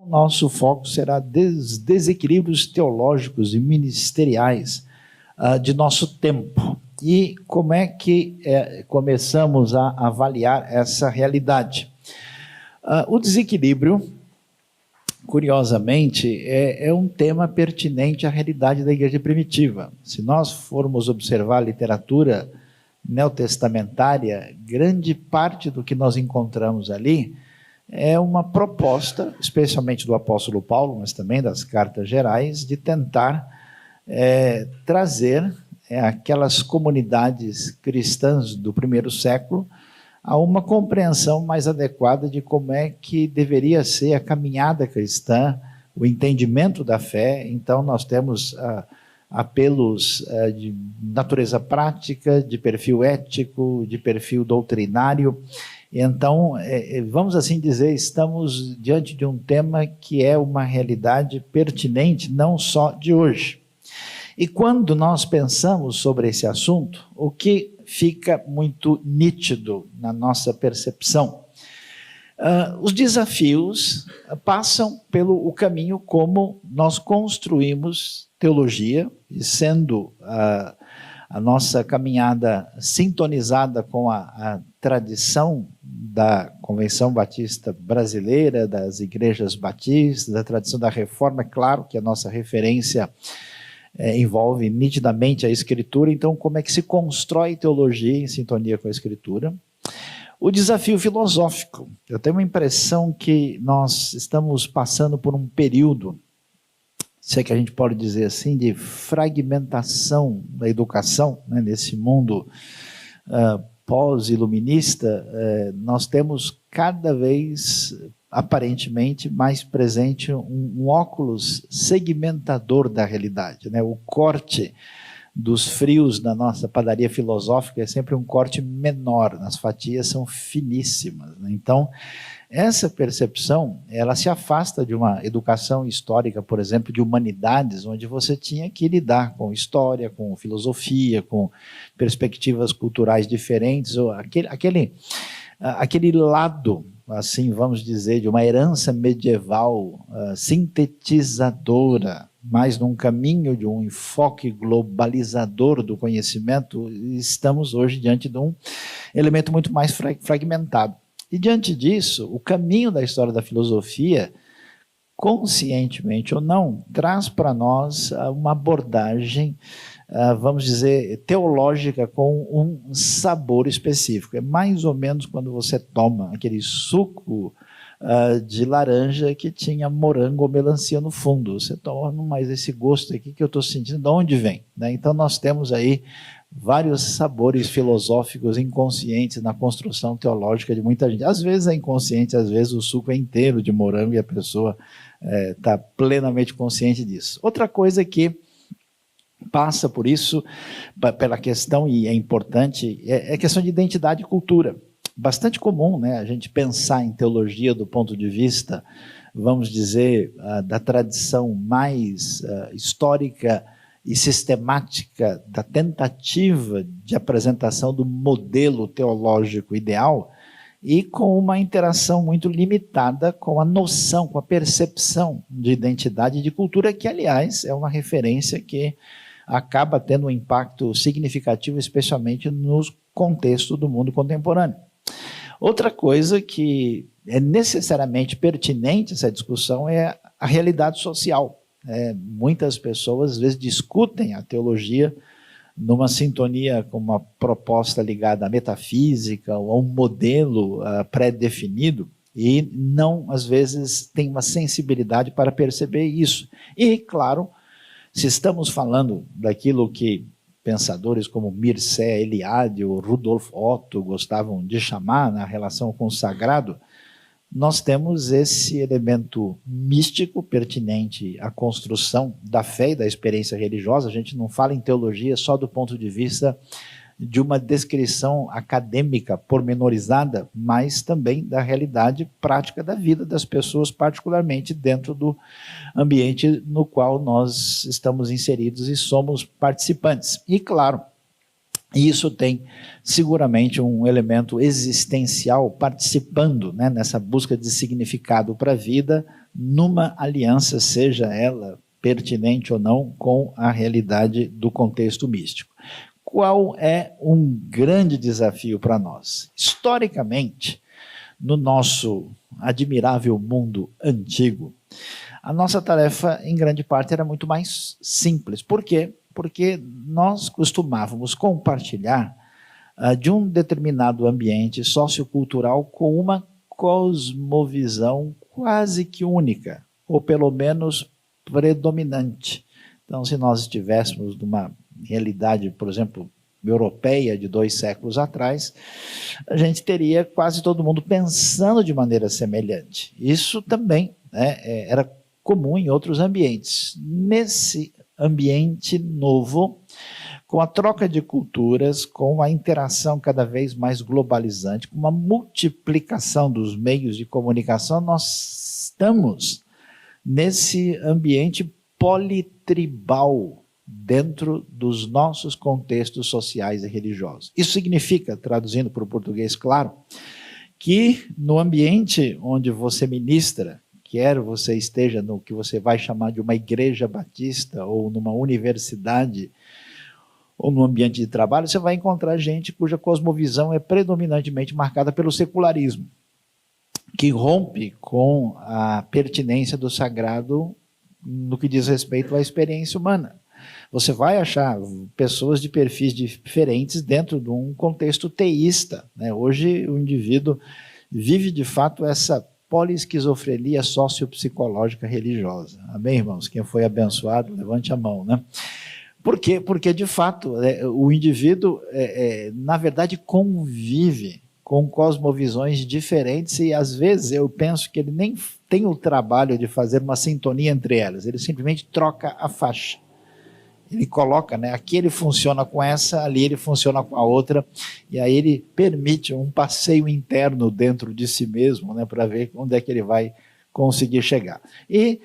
nosso foco será desequilíbrios teológicos e ministeriais de nosso tempo. E como é que começamos a avaliar essa realidade? O desequilíbrio, curiosamente, é um tema pertinente à realidade da igreja primitiva. Se nós formos observar a literatura neotestamentária, grande parte do que nós encontramos ali é uma proposta, especialmente do apóstolo Paulo, mas também das cartas gerais, de tentar trazer aquelas comunidades cristãs do primeiro século a uma compreensão mais adequada de como é que deveria ser a caminhada cristã, o entendimento da fé. Então nós temos apelos de natureza prática, de perfil ético, de perfil doutrinário. Então, vamos assim dizer, estamos diante de um tema que é uma realidade pertinente, não só de hoje. E quando nós pensamos sobre esse assunto, o que fica muito nítido na nossa percepção? Os desafios passam pelo caminho como nós construímos teologia, e sendo a nossa caminhada sintonizada com a tradição da Convenção Batista Brasileira, das igrejas batistas, da tradição da Reforma. É claro que a nossa referência envolve nitidamente a Escritura. Então, como é que se constrói teologia em sintonia com a Escritura? O desafio filosófico. Eu tenho uma impressão que nós estamos passando por um período, se é que a gente pode dizer assim, de fragmentação da educação, né? Nesse mundo pós-iluminista, nós temos cada vez, aparentemente, mais presente um óculos segmentador da realidade, né? O corte dos frios da nossa padaria filosófica é sempre um corte menor, as fatias são finíssimas, né? Então, essa percepção, ela se afasta de uma educação histórica, por exemplo, de humanidades, onde você tinha que lidar com história, com filosofia, com perspectivas culturais diferentes, ou aquele lado, assim, vamos dizer, de uma herança medieval sintetizadora, mas num caminho de um enfoque globalizador do conhecimento. Estamos hoje diante de um elemento muito mais fragmentado. E diante disso, o caminho da história da filosofia, conscientemente ou não, traz para nós uma abordagem, vamos dizer, teológica com um sabor específico. É mais ou menos quando você toma aquele suco de laranja que tinha morango ou melancia no fundo. Você toma, mas esse gosto aqui que eu estou sentindo, de onde vem? Né? Então nós temos aí vários sabores filosóficos inconscientes na construção teológica de muita gente. Às vezes é inconsciente, às vezes o suco é inteiro de morango e a pessoa está plenamente consciente disso. Outra coisa que passa por isso, pela questão, e é importante, é a questão de identidade e cultura. Bastante comum, né, a gente pensar em teologia do ponto de vista, vamos dizer, da tradição mais histórica e sistemática da tentativa de apresentação do modelo teológico ideal, e com uma interação muito limitada com a noção, com a percepção de identidade e de cultura, que, aliás, é uma referência que acaba tendo um impacto significativo, especialmente no contexto do mundo contemporâneo. Outra coisa que é necessariamente pertinente a essa discussão é a realidade social. Muitas pessoas, às vezes, discutem a teologia numa sintonia com uma proposta ligada à metafísica ou a um modelo pré-definido, e não, às vezes, tem uma sensibilidade para perceber isso. E, claro, se estamos falando daquilo que pensadores como Mircea Eliade ou Rudolf Otto gostavam de chamar na relação com o sagrado, nós temos esse elemento místico pertinente à construção da fé e da experiência religiosa. A gente não fala em teologia só do ponto de vista de uma descrição acadêmica pormenorizada, mas também da realidade prática da vida das pessoas, particularmente dentro do ambiente no qual nós estamos inseridos e somos participantes. E, claro, E isso tem seguramente um elemento existencial participando, né, nessa busca de significado para a vida, numa aliança, seja ela pertinente ou não, com a realidade do contexto místico. Qual é um grande desafio para nós? Historicamente, no nosso admirável mundo antigo, a nossa tarefa, em grande parte, era muito mais simples. Por quê? Porque nós costumávamos compartilhar de um determinado ambiente sociocultural com uma cosmovisão quase que única, ou pelo menos predominante. Então, se nós estivéssemos numa realidade, por exemplo, europeia de 2 séculos atrás, a gente teria quase todo mundo pensando de maneira semelhante. Isso também, né, era comum em outros ambientes. Nesse ambiente novo, com a troca de culturas, com a interação cada vez mais globalizante, com uma multiplicação dos meios de comunicação, nós estamos nesse ambiente politribal dentro dos nossos contextos sociais e religiosos. Isso significa, traduzindo para o português claro, que no ambiente onde você ministra, quer você esteja no que você vai chamar de uma igreja batista ou numa universidade ou no ambiente de trabalho, você vai encontrar gente cuja cosmovisão é predominantemente marcada pelo secularismo, que rompe com a pertinência do sagrado no que diz respeito à experiência humana. Você vai achar pessoas de perfis diferentes dentro de um contexto teísta, né? Hoje o indivíduo vive de fato essa poliesquizofrenia sociopsicológica religiosa. Amém, irmãos? Quem foi abençoado, levante a mão, né? Por quê? Porque, de fato, o indivíduo, na verdade, convive com cosmovisões diferentes e, às vezes, eu penso que ele nem tem o trabalho de fazer uma sintonia entre elas, ele simplesmente troca a faixa. Ele coloca, né, aqui ele funciona com essa, ali ele funciona com a outra, e aí ele permite um passeio interno dentro de si mesmo, né, para ver onde é que ele vai conseguir chegar. E,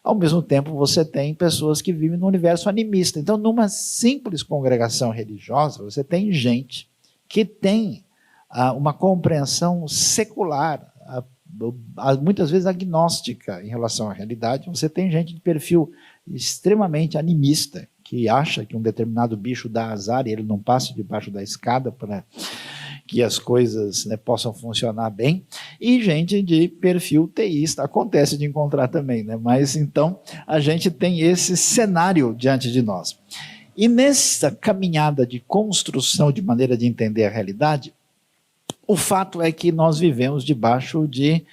ao mesmo tempo, você tem pessoas que vivem no universo animista. Então, numa simples congregação religiosa, você tem gente que tem uma compreensão secular, muitas vezes agnóstica em relação à realidade. Você tem gente de perfil extremamente animista, que acha que um determinado bicho dá azar e ele não passa debaixo da escada para que as coisas, né, possam funcionar bem, e gente de perfil teísta, acontece de encontrar também, né? Mas então a gente tem esse cenário diante de nós. E nessa caminhada de construção de maneira de entender a realidade, o fato é que nós vivemos debaixo de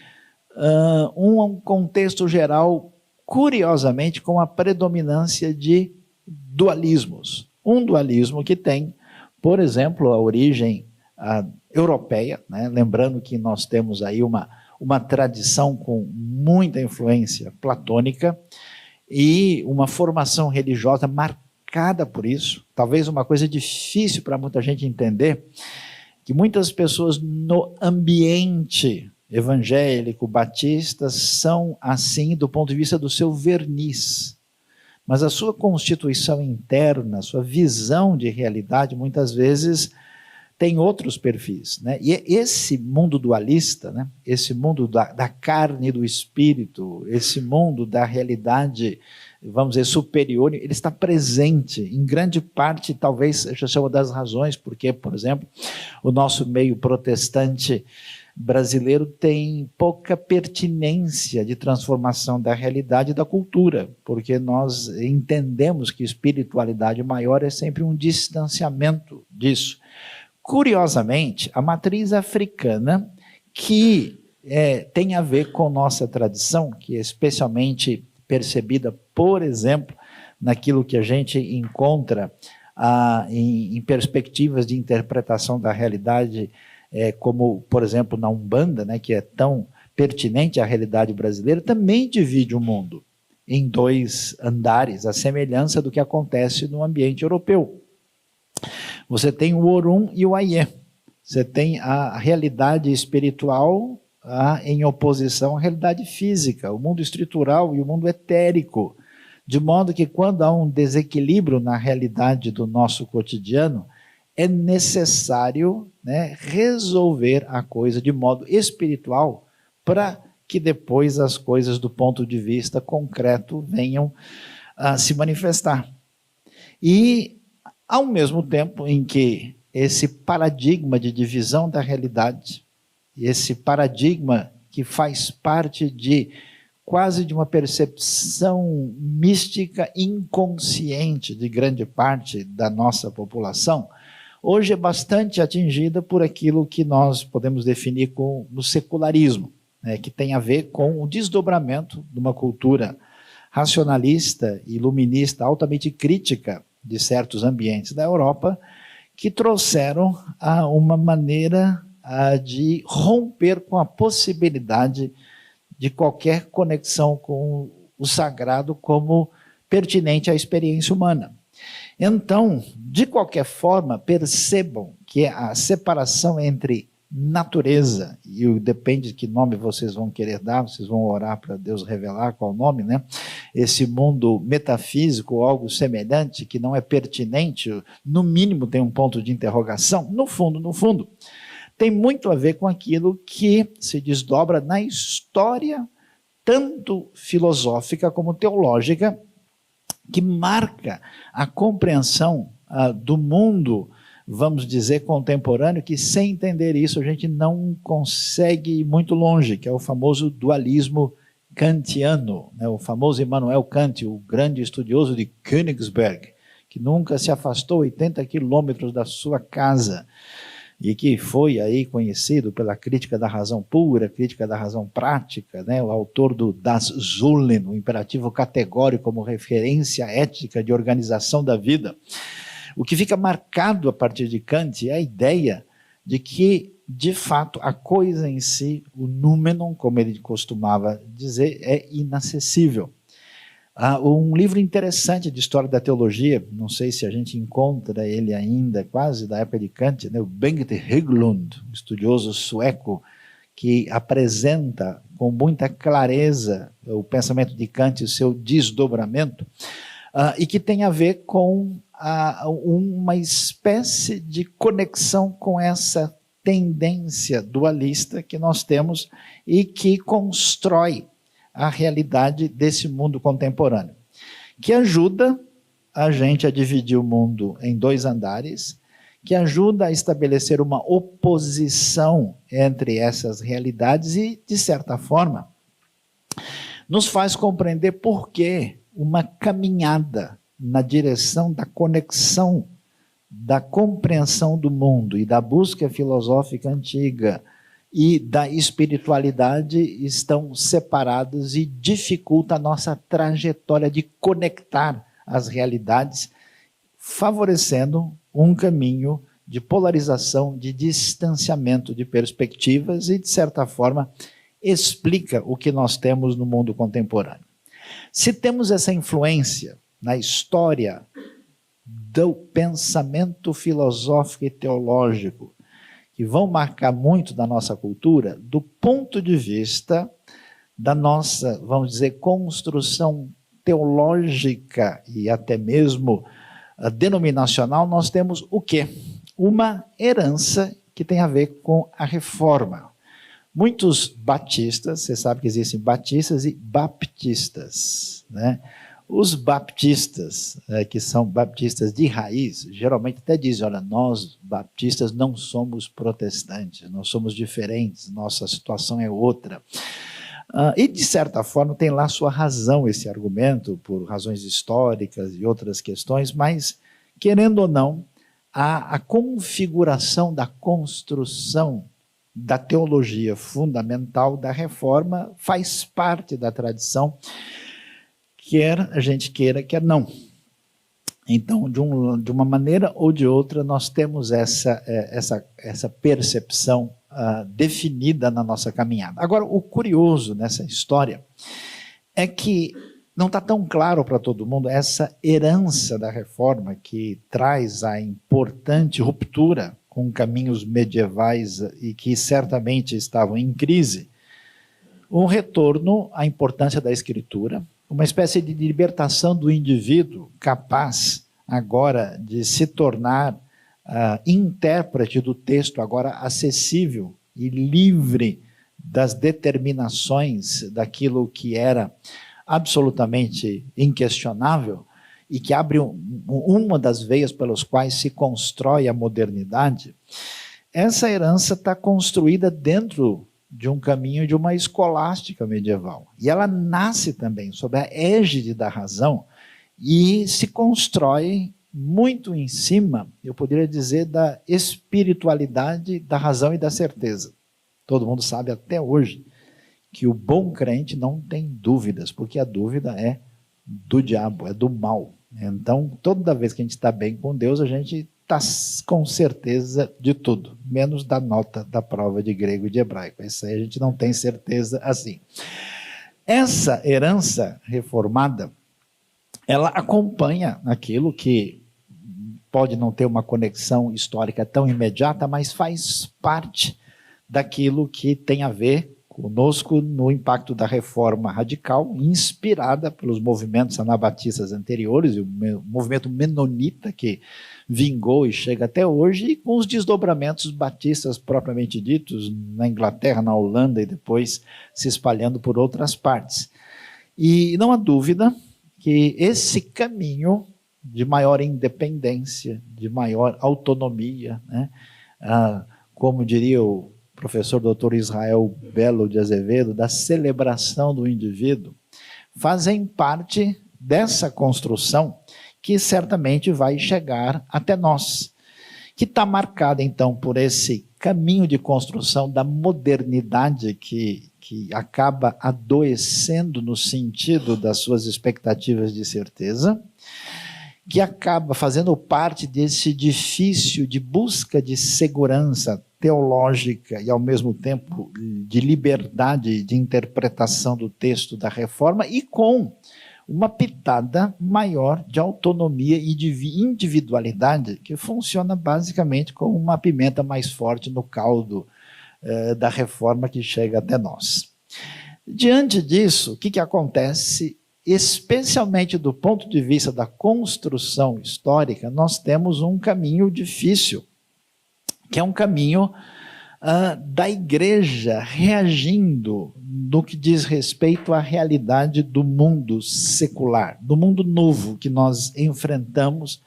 um contexto geral, curiosamente, com a predominância de dualismos. Um dualismo que tem, por exemplo, a origem europeia, né? Lembrando que nós temos aí uma tradição com muita influência platônica e uma formação religiosa marcada por isso. Talvez uma coisa difícil para muita gente entender, que muitas pessoas no ambiente evangélico, batista, são assim do ponto de vista do seu verniz. Mas a sua constituição interna, a sua visão de realidade, muitas vezes tem outros perfis, né? E esse mundo dualista, né? Esse mundo da carne e do espírito, esse mundo da realidade, vamos dizer, superior, ele está presente em grande parte, talvez seja uma das razões porque, por exemplo, o nosso meio protestante brasileiro tem pouca pertinência de transformação da realidade e da cultura, porque nós entendemos que espiritualidade maior é sempre um distanciamento disso. Curiosamente, a matriz africana, que tem a ver com nossa tradição, que é especialmente percebida, por exemplo, naquilo que a gente encontra em perspectivas de interpretação da realidade, como, por exemplo, na Umbanda, né, que é tão pertinente à realidade brasileira, também divide o mundo em 2 andares, a semelhança do que acontece no ambiente europeu. Você tem o Orum e o Ayé. Você tem a realidade espiritual em oposição à realidade física, o mundo estrutural e o mundo etérico. De modo que quando há um desequilíbrio na realidade do nosso cotidiano, é necessário, né, resolver a coisa de modo espiritual para que depois as coisas do ponto de vista concreto venham a se manifestar. E, ao mesmo tempo em que esse paradigma de divisão da realidade, esse paradigma que faz parte de quase de uma percepção mística inconsciente de grande parte da nossa população, hoje é bastante atingida por aquilo que nós podemos definir como o secularismo, né, que tem a ver com o desdobramento de uma cultura racionalista e iluminista altamente crítica de certos ambientes da Europa, que trouxeram uma maneira de romper com a possibilidade de qualquer conexão com o sagrado como pertinente à experiência humana. Então, de qualquer forma, percebam que a separação entre natureza, e depende de que nome vocês vão querer dar, vocês vão orar para Deus revelar qual nome, né? Esse mundo metafísico ou algo semelhante que não é pertinente, no mínimo tem um ponto de interrogação, no fundo, tem muito a ver com aquilo que se desdobra na história, tanto filosófica como teológica, que marca a compreensão do mundo, vamos dizer, contemporâneo, que sem entender isso a gente não consegue ir muito longe, que é o famoso dualismo kantiano, né? O famoso Immanuel Kant, o grande estudioso de Königsberg, que nunca se afastou 80 quilômetros da sua casa, e que foi aí conhecido pela crítica da razão pura, crítica da razão prática, né? O autor do Das Zullen, o imperativo categórico como referência ética de organização da vida. O que fica marcado a partir de Kant é a ideia de que, de fato, a coisa em si, o noumenon, como ele costumava dizer, é inacessível. Um livro interessante de história da teologia, não sei se a gente encontra ele ainda, quase da época de Kant, né? O Bengt Hägglund, um estudioso sueco, que apresenta com muita clareza o pensamento de Kant e o seu desdobramento, e que tem a ver com uma espécie de conexão com essa tendência dualista que nós temos e que constrói a realidade desse mundo contemporâneo, que ajuda a gente a dividir o mundo em dois andares, que ajuda a estabelecer uma oposição entre essas realidades e, de certa forma, nos faz compreender por que uma caminhada na direção da conexão, da compreensão do mundo e da busca filosófica antiga e da espiritualidade estão separados e dificulta a nossa trajetória de conectar as realidades, favorecendo um caminho de polarização, de distanciamento de perspectivas e, de certa forma, explica o que nós temos no mundo contemporâneo. Se temos essa influência na história do pensamento filosófico e teológico, que vão marcar muito da nossa cultura, do ponto de vista da nossa, vamos dizer, construção teológica e até mesmo denominacional, nós temos o quê? Uma herança que tem a ver com a reforma. Muitos batistas, você sabe que existem batistas e baptistas, né? Os baptistas, que são baptistas de raiz, geralmente até dizem, olha, nós baptistas não somos protestantes, nós somos diferentes, nossa situação é outra. E de certa forma tem lá sua razão esse argumento, por razões históricas e outras questões, mas querendo ou não, a configuração da construção da teologia fundamental da reforma faz parte da tradição, quer a gente queira, quer não. Então, de uma maneira ou de outra, nós temos essa percepção definida na nossa caminhada. Agora, o curioso nessa história é que não está tão claro para todo mundo essa herança da reforma que traz a importante ruptura com caminhos medievais e que certamente estavam em crise, um retorno à importância da escritura, uma espécie de libertação do indivíduo capaz agora de se tornar intérprete do texto, agora acessível e livre das determinações daquilo que era absolutamente inquestionável e que abre uma das veias pelas quais se constrói a modernidade, essa herança está construída dentro de um caminho de uma escolástica medieval. E ela nasce também sob a égide da razão e se constrói muito em cima, eu poderia dizer, da espiritualidade da razão e da certeza. Todo mundo sabe até hoje que o bom crente não tem dúvidas, porque a dúvida é do diabo, é do mal. Então, toda vez que a gente está bem com Deus, a gente está com certeza de tudo, menos da nota da prova de grego e de hebraico. Isso aí a gente não tem certeza assim. Essa herança reformada, ela acompanha aquilo que pode não ter uma conexão histórica tão imediata, mas faz parte daquilo que tem a ver conosco no impacto da reforma radical, inspirada pelos movimentos anabatistas anteriores, e o movimento menonita que vingou e chega até hoje, e com os desdobramentos batistas propriamente ditos, na Inglaterra, na Holanda, e depois se espalhando por outras partes. E não há dúvida que esse caminho de maior independência, de maior autonomia, né? Como diria o professor Dr. Israel Belo de Azevedo, da celebração do indivíduo, fazem parte dessa construção que certamente vai chegar até nós, que está marcada então por esse caminho de construção da modernidade que acaba adoecendo no sentido das suas expectativas de certeza, que acaba fazendo parte desse edifício de busca de segurança teológica e, ao mesmo tempo, de liberdade de interpretação do texto da reforma e com uma pitada maior de autonomia e de individualidade que funciona basicamente como uma pimenta mais forte no caldo da reforma que chega até nós. Diante disso, o que acontece? Especialmente do ponto de vista da construção histórica, nós temos um caminho difícil, que é um caminho da igreja reagindo no que diz respeito à realidade do mundo secular, do mundo novo que nós enfrentamos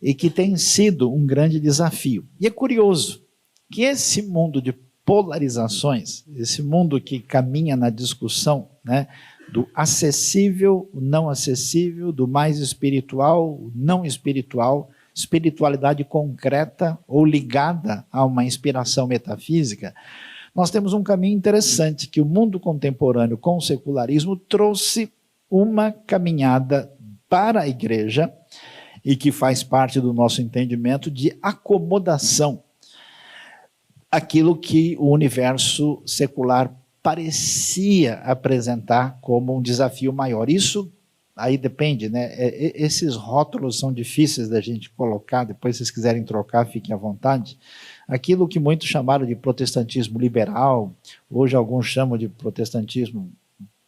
e que tem sido um grande desafio. E é curioso que esse mundo de polarizações, esse mundo que caminha na discussão, né, do acessível, o não acessível, do mais espiritual, o não espiritual, espiritualidade concreta ou ligada a uma inspiração metafísica, nós temos um caminho interessante que o mundo contemporâneo com o secularismo trouxe uma caminhada para a igreja e que faz parte do nosso entendimento de acomodação aquilo que o universo secular parecia apresentar como um desafio maior. Isso aí depende, né? Esses rótulos são difíceis da gente colocar, depois se vocês quiserem trocar, fiquem à vontade. Aquilo que muitos chamaram de protestantismo liberal, hoje alguns chamam de protestantismo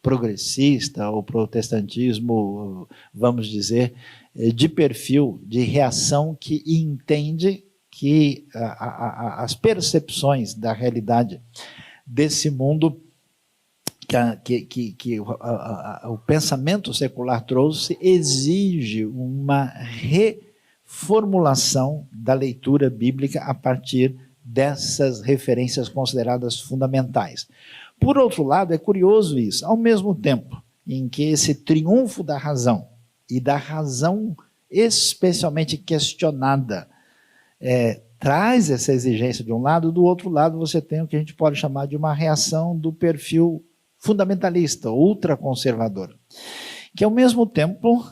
progressista, ou protestantismo, vamos dizer, de perfil, de reação que entende que as percepções da realidade desse mundo que o pensamento secular trouxe exige uma reformulação da leitura bíblica a partir dessas referências consideradas fundamentais. Por outro lado, é curioso isso, ao mesmo tempo em que esse triunfo da razão, e da razão especialmente questionada, traz essa exigência de um lado, do outro lado você tem o que a gente pode chamar de uma reação do perfil fundamentalista, ultraconservador, que ao mesmo tempo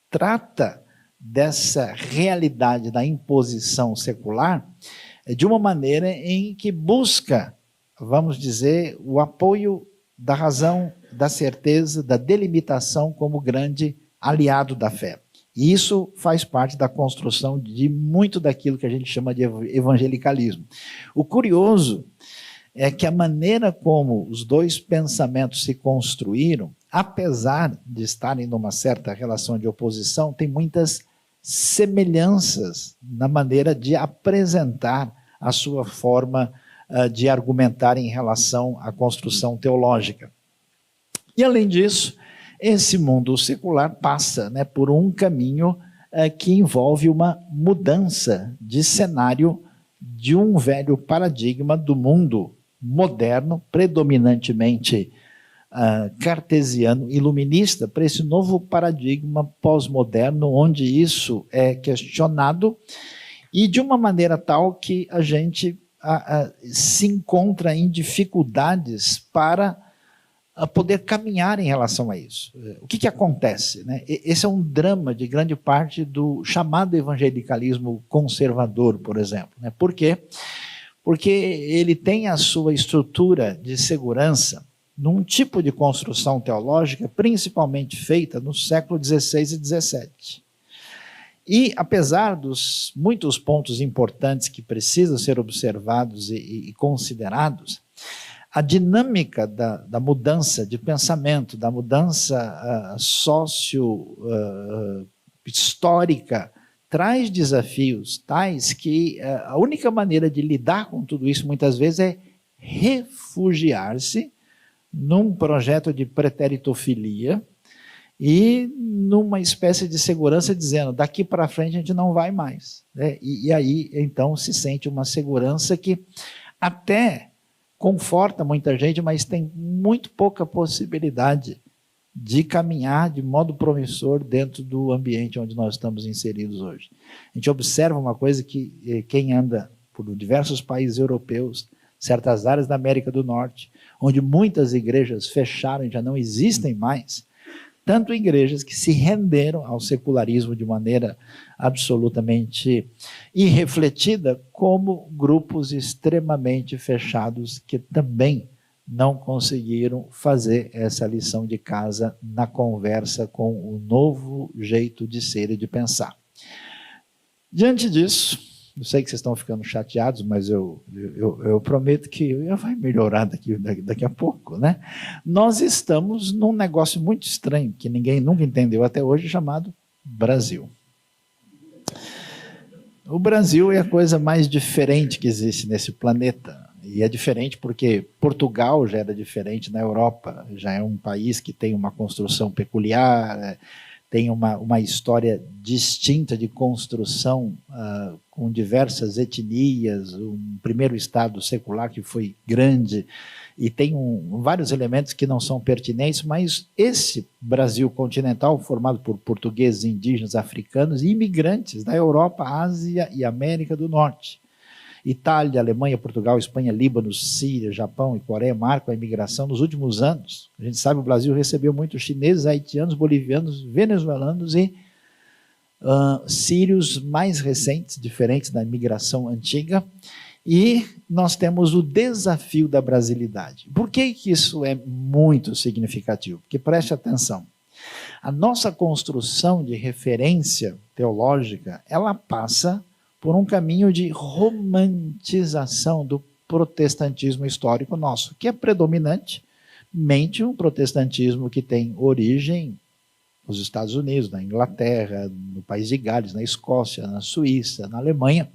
trata dessa realidade da imposição secular de uma maneira em que busca, vamos dizer, o apoio da razão, da certeza, da delimitação como grande aliado da fé. E isso faz parte da construção de muito daquilo que a gente chama de evangelicalismo. O curioso é que a maneira como os dois pensamentos se construíram, apesar de estarem numa certa relação de oposição, tem muitas semelhanças na maneira de apresentar a sua forma de argumentar em relação à construção teológica. E, além disso, esse mundo secular passa, né, por um caminho que envolve uma mudança de cenário de um velho paradigma do mundo moderno, predominantemente cartesiano, iluminista, para esse novo paradigma pós-moderno, onde isso é questionado, e de uma maneira tal que a gente se encontra em dificuldades para poder caminhar em relação a isso. O que acontece, né? Esse é um drama de grande parte do chamado evangelicalismo conservador, por exemplo, né? Por quê? Porque ele tem a sua estrutura de segurança num tipo de construção teológica principalmente feita no século XVI e XVII. E, apesar dos muitos pontos importantes que precisam ser observados e considerados, a dinâmica da mudança de pensamento, da mudança histórica, traz desafios tais que a única maneira de lidar com tudo isso, muitas vezes, é refugiar-se num projeto de preteritofilia e numa espécie de segurança dizendo, daqui para frente a gente não vai mais, né? E aí, então, se sente uma segurança que até conforta muita gente, mas tem muito pouca possibilidade de caminhar de modo promissor dentro do ambiente onde nós estamos inseridos hoje. A gente observa uma coisa que quem anda por diversos países europeus, certas áreas da América do Norte, onde muitas igrejas fecharam e já não existem mais, tanto igrejas que se renderam ao secularismo de maneira absolutamente irrefletida, como grupos extremamente fechados que também não conseguiram fazer essa lição de casa na conversa com o novo jeito de ser e de pensar. Diante disso, eu sei que vocês estão ficando chateados, mas eu prometo que vai melhorar daqui a pouco, né? Nós estamos num negócio muito estranho, que ninguém nunca entendeu até hoje, chamado Brasil. O Brasil é a coisa mais diferente que existe nesse planeta. E é diferente porque Portugal já era diferente na Europa, já é um país que tem uma construção peculiar, tem uma história distinta de construção com diversas etnias, um primeiro estado secular que foi grande, e tem vários elementos que não são pertinentes, mas esse Brasil continental, formado por portugueses, indígenas, africanos e imigrantes da Europa, Ásia e América do Norte. Itália, Alemanha, Portugal, Espanha, Líbano, Síria, Japão e Coreia marcam a imigração nos últimos anos. A gente sabe que o Brasil recebeu muitos chineses, haitianos, bolivianos, venezuelanos e sírios mais recentes, diferentes da imigração antiga. E nós temos o desafio da brasilidade. Por que isso é muito significativo? Porque preste atenção. A nossa construção de referência teológica, ela passa por um caminho de romantização do protestantismo histórico nosso, que é predominantemente um protestantismo que tem origem nos Estados Unidos, na Inglaterra, no país de Gales, na Escócia, na Suíça, na Alemanha.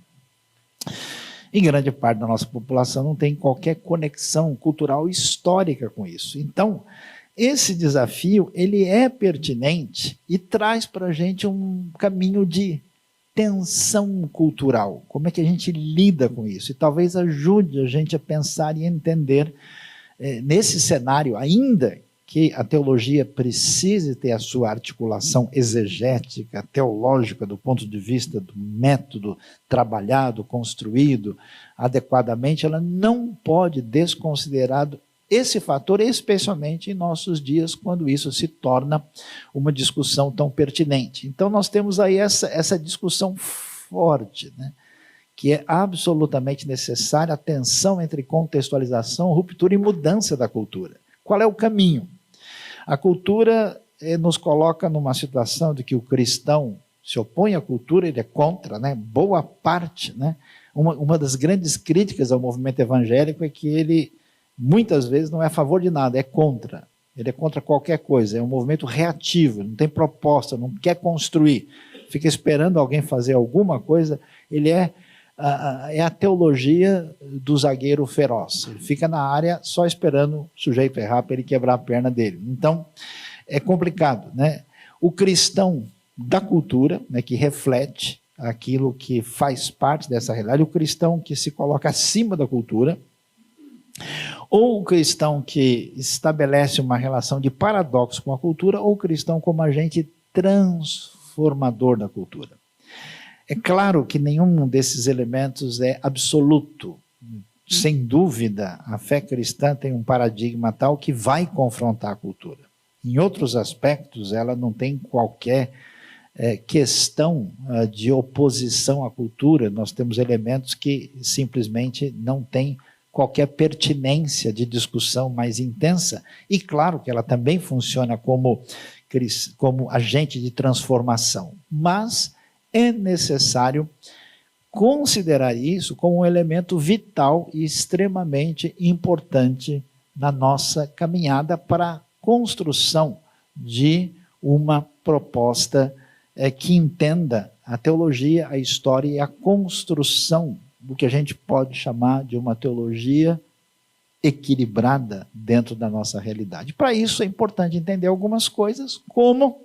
E grande parte da nossa população não tem qualquer conexão cultural histórica com isso. Então, esse desafio ele é pertinente e traz para a gente um caminho de tensão cultural. Como é que a gente lida com isso? E talvez ajude a gente a pensar e entender nesse cenário, ainda que a teologia precise ter a sua articulação exegética, teológica, do ponto de vista do método trabalhado, construído adequadamente, ela não pode desconsiderar esse fator, especialmente em nossos dias, quando isso se torna uma discussão tão pertinente. Então, nós temos aí essa discussão forte, né? Que é absolutamente necessária, a tensão entre contextualização, ruptura e mudança da cultura. Qual é o caminho? A cultura nos coloca numa situação de que o cristão se opõe à cultura, ele é contra, né? Boa parte, né? Uma das grandes críticas ao movimento evangélico é que ele muitas vezes não é a favor de nada, é contra. Ele é contra qualquer coisa, é um movimento reativo, não tem proposta, não quer construir. fica esperando alguém fazer alguma coisa, ele é a teologia do zagueiro feroz. Ele fica na área só esperando o sujeito errar para ele quebrar a perna dele. Então, é complicado, né? O cristão da cultura, né, que reflete aquilo que faz parte dessa realidade, o cristão que se coloca acima da cultura, ou o cristão que estabelece uma relação de paradoxo com a cultura, ou o cristão como agente transformador da cultura. É claro que nenhum desses elementos é absoluto. Sem dúvida, a fé cristã tem um paradigma tal que vai confrontar a cultura. Em outros aspectos, ela não tem qualquer questão de oposição à cultura. Nós temos elementos que simplesmente não têm qualquer pertinência de discussão mais intensa. E claro que ela também funciona como agente de transformação. Mas é necessário considerar isso como um elemento vital e extremamente importante na nossa caminhada para a construção de uma proposta que entenda a teologia, a história e a construção do que a gente pode chamar de uma teologia equilibrada dentro da nossa realidade. Para isso é importante entender algumas coisas, como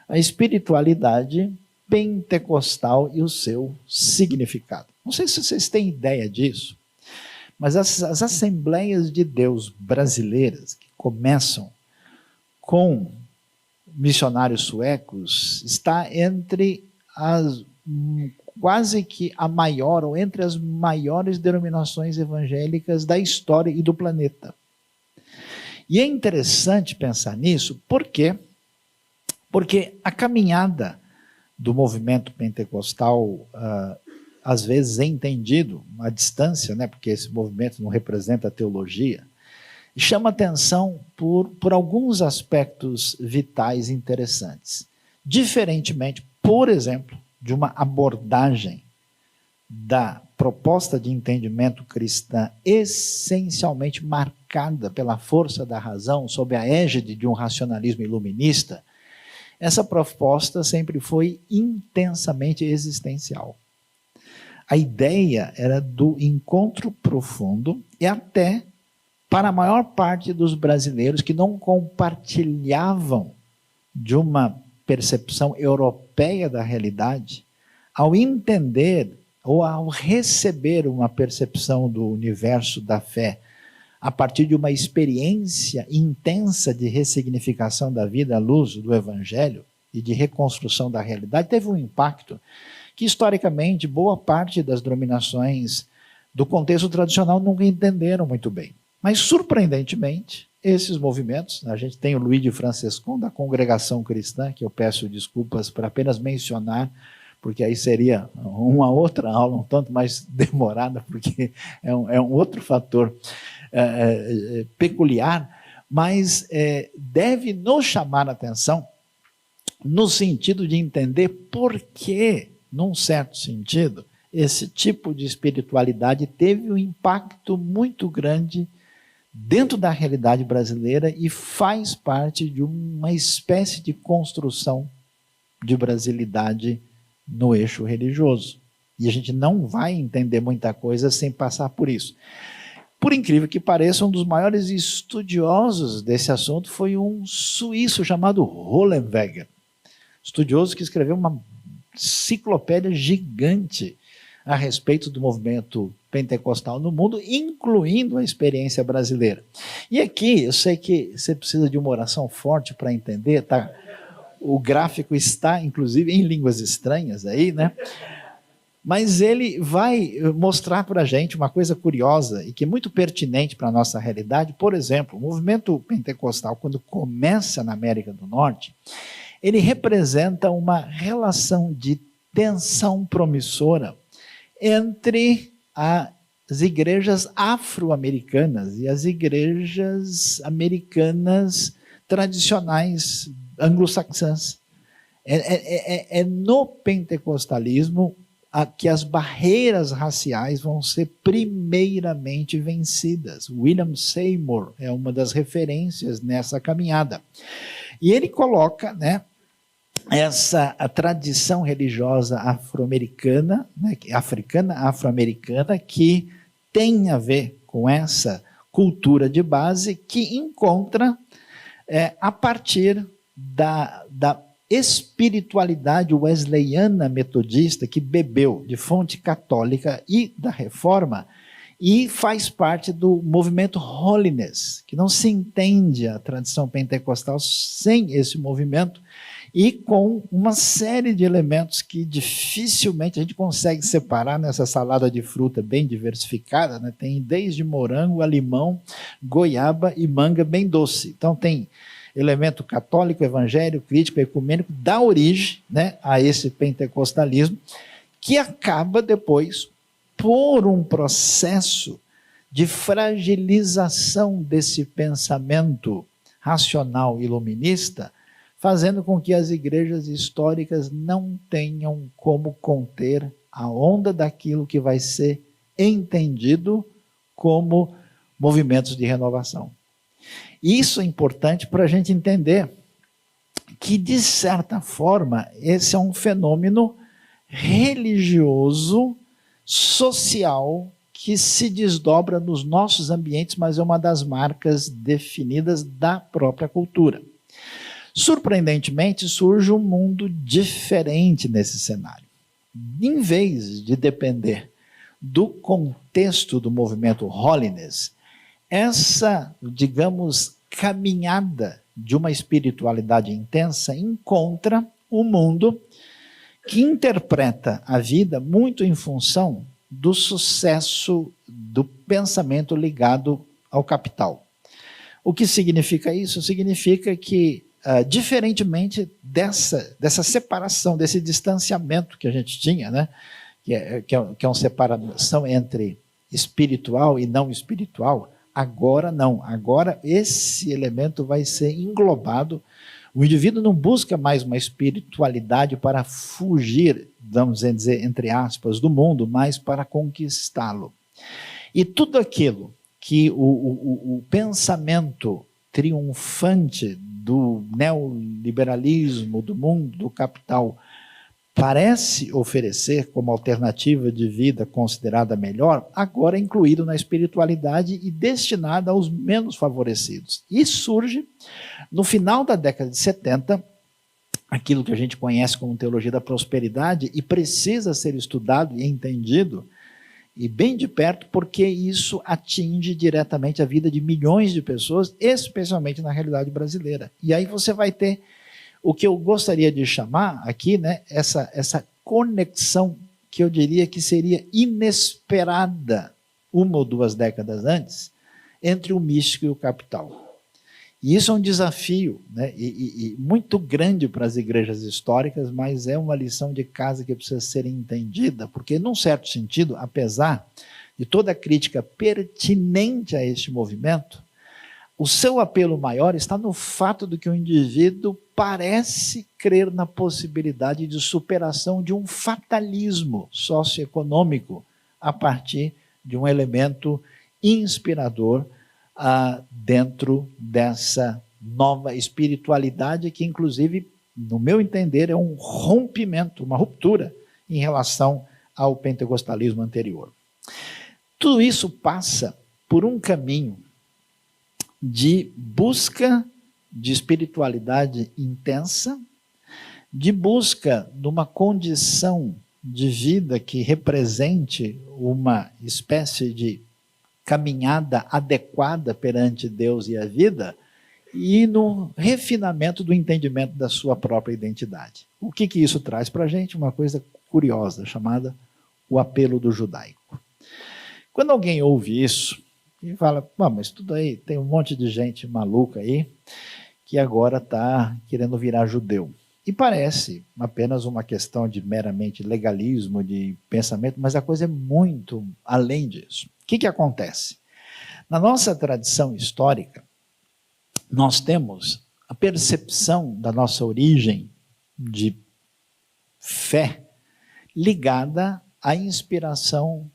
a espiritualidade pentecostal e o seu significado. Não sei se vocês têm ideia disso, mas as Assembleias de Deus brasileiras, que começam com missionários suecos, está entre quase que a maior, ou entre as maiores denominações evangélicas da história e do planeta. E é interessante pensar nisso, por quê? Porque a caminhada do movimento pentecostal, às vezes é entendido à distância, né, porque esse movimento não representa a teologia, chama atenção por alguns aspectos vitais interessantes. Diferentemente, por exemplo, de uma abordagem da proposta de entendimento cristã essencialmente marcada pela força da razão, sob a égide de um racionalismo iluminista, essa proposta sempre foi intensamente existencial. A ideia era do encontro profundo e até para a maior parte dos brasileiros que não compartilhavam de uma percepção europeia da realidade, ao entender ou ao receber uma percepção do universo da fé a partir de uma experiência intensa de ressignificação da vida à luz do Evangelho e de reconstrução da realidade, teve um impacto que, historicamente, boa parte das denominações do contexto tradicional nunca entenderam muito bem. Mas, surpreendentemente, esses movimentos, a gente tem o Luiz de Francescon, da Congregação Cristã, que eu peço desculpas por apenas mencionar, porque aí seria uma outra aula, um tanto mais demorada, porque é um outro fator peculiar, mas deve nos chamar a atenção no sentido de entender por que, num certo sentido, esse tipo de espiritualidade teve um impacto muito grande dentro da realidade brasileira e faz parte de uma espécie de construção de brasilidade no eixo religioso. E a gente não vai entender muita coisa sem passar por isso. Por incrível que pareça, um dos maiores estudiosos desse assunto foi um suíço chamado Hollenweger, estudioso que escreveu uma enciclopédia gigante a respeito do movimento pentecostal no mundo, incluindo a experiência brasileira. E aqui, eu sei que você precisa de uma oração forte para entender, tá? O gráfico está, inclusive, em línguas estranhas aí, né? Mas ele vai mostrar para a gente uma coisa curiosa e que é muito pertinente para a nossa realidade. Por exemplo, o movimento pentecostal, quando começa na América do Norte, ele representa uma relação de tensão promissora entre as igrejas afro-americanas e as igrejas americanas tradicionais anglo-saxãs. É no pentecostalismo que as barreiras raciais vão ser primeiramente vencidas. William Seymour é uma das referências nessa caminhada. E ele coloca, né, a tradição religiosa afro-americana, né, afro-americana, que tem a ver com essa cultura de base que encontra, a partir da espiritualidade wesleyana metodista, que bebeu de fonte católica e da reforma, e faz parte do movimento Holiness, que não se entende a tradição pentecostal sem esse movimento, e com uma série de elementos que dificilmente a gente consegue separar nessa salada de fruta bem diversificada, né? Tem desde morango a limão, goiaba e manga bem doce. Então tem elemento católico, evangélico, crítico, ecumênico, dá origem, né, a esse pentecostalismo, que acaba depois por um processo de fragilização desse pensamento racional iluminista, fazendo com que as igrejas históricas não tenham como conter a onda daquilo que vai ser entendido como movimentos de renovação. Isso é importante para a gente entender que, de certa forma, esse é um fenômeno religioso, social, que se desdobra nos nossos ambientes, mas é uma das marcas definidas da própria cultura. Surpreendentemente, surge um mundo diferente nesse cenário. Em vez de depender do contexto do movimento Holiness, essa, digamos, caminhada de uma espiritualidade intensa encontra um mundo que interpreta a vida muito em função do sucesso do pensamento ligado ao capital. O que significa isso? Significa que, diferentemente dessa separação, desse distanciamento que a gente tinha, né? que é uma separação entre espiritual e não espiritual, agora não. Agora esse elemento vai ser englobado. O indivíduo não busca mais uma espiritualidade para fugir, vamos dizer, entre aspas, do mundo, mas para conquistá-lo. E tudo aquilo que o pensamento triunfante do neoliberalismo, do mundo do capital, parece oferecer como alternativa de vida considerada melhor, agora é incluído na espiritualidade e destinada aos menos favorecidos. E surge, no final da década de 70, aquilo que a gente conhece como teologia da prosperidade, e precisa ser estudado e entendido, e bem de perto, porque isso atinge diretamente a vida de milhões de pessoas, especialmente na realidade brasileira. E aí você vai ter o que eu gostaria de chamar aqui, né, essa conexão que eu diria que seria inesperada 1 ou 2 décadas antes, entre o místico e o capital. E isso é um desafio, né, e muito grande para as igrejas históricas, mas é uma lição de casa que precisa ser entendida, porque, num certo sentido, apesar de toda a crítica pertinente a este movimento, o seu apelo maior está no fato de que o indivíduo parece crer na possibilidade de superação de um fatalismo socioeconômico a partir de um elemento inspirador dentro dessa nova espiritualidade que, inclusive, no meu entender, é um rompimento, uma ruptura em relação ao pentecostalismo anterior. Tudo isso passa por um caminho de busca de espiritualidade intensa, de busca de uma condição de vida que represente uma espécie de caminhada adequada perante Deus e a vida, e no refinamento do entendimento da sua própria identidade. O que isso traz para a gente? Uma coisa curiosa, chamada o apelo do judaico. Quando alguém ouve isso, e fala, mas tudo aí, tem um monte de gente maluca aí, que agora está querendo virar judeu. E parece apenas uma questão de meramente legalismo, de pensamento, mas a coisa é muito além disso. O que acontece? Na nossa tradição histórica, nós temos a percepção da nossa origem de fé ligada à inspiração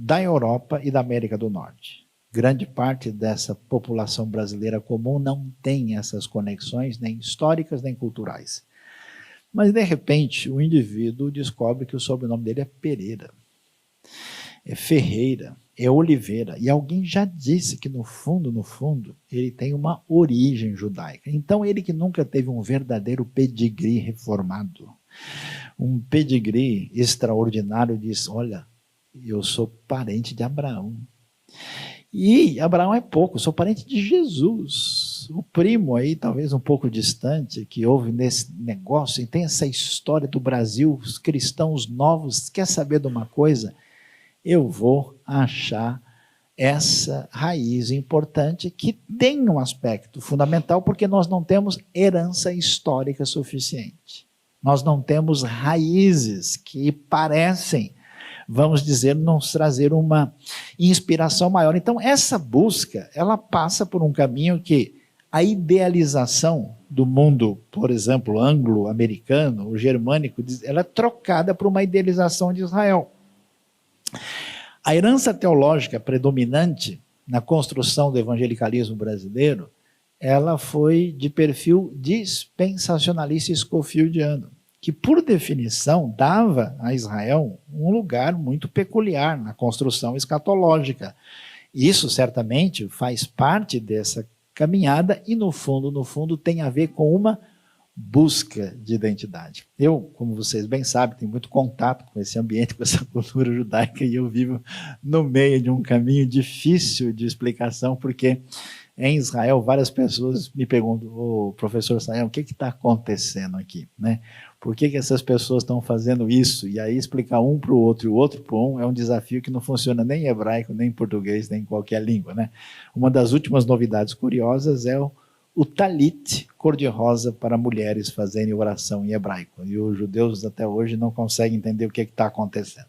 da Europa e da América do Norte. Grande parte dessa população brasileira comum não tem essas conexões, nem históricas, nem culturais. Mas, de repente, o indivíduo descobre que o sobrenome dele é Pereira, é Ferreira, é Oliveira. E alguém já disse que, no fundo, ele tem uma origem judaica. Então, ele que nunca teve um verdadeiro pedigree reformado, um pedigree extraordinário, diz, olha, eu sou parente de Abraão. E Abraão é pouco, sou parente de Jesus. O primo aí, talvez um pouco distante, que houve nesse negócio, e tem essa história do Brasil, os cristãos novos, quer saber de uma coisa? Eu vou achar essa raiz importante que tem um aspecto fundamental, porque nós não temos herança histórica suficiente. Nós não temos raízes que parecem, vamos dizer, nos trazer uma inspiração maior. Então, essa busca, ela passa por um caminho que a idealização do mundo, por exemplo, anglo-americano, o germânico, ela é trocada por uma idealização de Israel. A herança teológica predominante na construção do evangelicalismo brasileiro, ela foi de perfil dispensacionalista scofieldiano, que, por definição, dava a Israel um lugar muito peculiar na construção escatológica. Isso, certamente, faz parte dessa caminhada e, no fundo, tem a ver com uma busca de identidade. Eu, como vocês bem sabem, tenho muito contato com esse ambiente, com essa cultura judaica, e eu vivo no meio de um caminho difícil de explicação, porque em Israel várias pessoas me perguntam, professor Sayão, o que está acontecendo aqui? Né? Por que essas pessoas estão fazendo isso? E aí explicar um para o outro e o outro para um é um desafio que não funciona nem em hebraico, nem em português, nem em qualquer língua. Né? Uma das últimas novidades curiosas é o talit cor-de-rosa para mulheres fazerem oração em hebraico. E os judeus até hoje não conseguem entender o que está acontecendo.